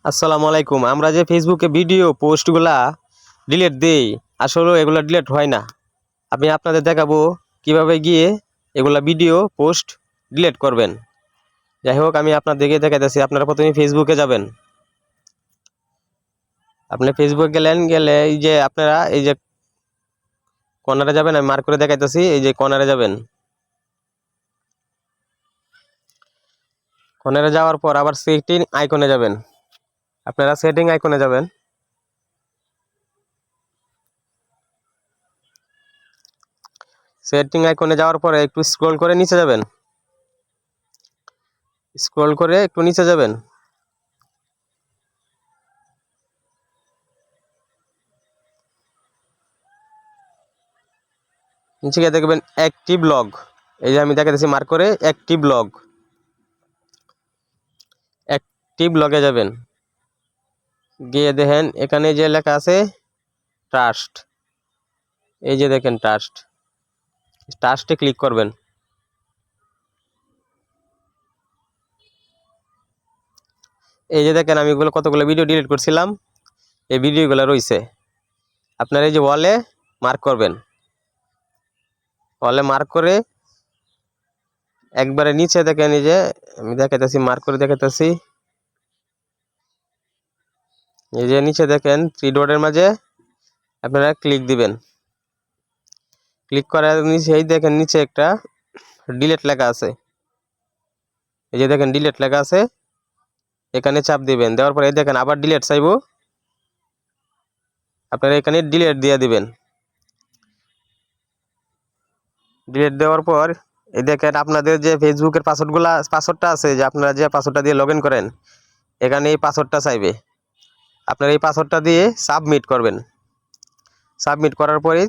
আসসালামু আলাইকুম। আমরা যে ফেসবুকে ভিডিও পোস্টগুলা ডিলিট দেই, আসলে এগুলা ডিলিট হয় না। আমি আপনাদের দেখাবো কিভাবে গিয়ে এগুলা ভিডিও পোস্ট ডিলিট করবেন। যাই হোক, আমি আপনাদেরকে দেখাইতেছি। আপনারা প্রথমে ফেসবুকে যাবেন। আপনি ফেসবুকে গেলে এই যে আপনারা এই যে কর্নারে যাবেন, আমি মার্ক করে দেখাইতেছি। এই যে কর্নারে যাবেন। কর্নারে যাওয়ার পর আবার সেটিং আইকনে যাবেন। আপনারা সেটিং আইকনে যাবেন। সেটিং আইকনে যাওয়ার পরে একটু স্ক্রল করে নিচে যাবেন। স্ক্রল করে একটু নিচে যাবেন। নিচে গিয়ে দেখবেন অ্যাক্টিভ লগ। এই যে আমি দেখাতেছি মার্ক করে অ্যাক্টিভ লগ। অ্যাক্টিভ লগে যাবেন। গিয়ে দেখেন এখানে যে লেখা আছে ট্রাস্ট। এই যে দেখেন ট্রাস্ট, ট্রাস্টে ক্লিক করবেন। এই যে দেখেন আমি কতগুলো ভিডিও ডিলিট করছিলাম, এই ভিডিওগুলো রয়েছে। আপনারা এই যে ওয়ালে মার্ক করবেন। ওয়ালে মার্ক করে একবারে নিচে দেখেন, এই যে আমি দেখাতেছি মার্ক করে দেখাতেছি। এই যে নিচে দেখেন থ্রি ডটের মাঝে আপনারা ক্লিক দিবেন। ক্লিক করার নিচে এই দেখেন নিচে একটা ডিলিট লেখা আছে। এই যে দেখেন ডিলিট লেখা আছে, এখানে চাপ দিবেন। দেওয়ার পরে এই দেখেন আবার ডিলিট চাইবো, আপনারা এখানে ডিলিট দিয়ে দিবেন। ডিলিট দেওয়ার পর এই দেখেন আপনাদের যে ফেসবুকের পাসওয়ার্ডটা আছে, যে আপনারা যে পাসওয়ার্ডটা দিয়ে লগ ইন করেন, এখানে এই পাসওয়ার্ডটা চাইবে। আপনারা এই পাসওয়ার্ডটা দিয়ে সাবমিট করবেন। সাবমিট করার পরে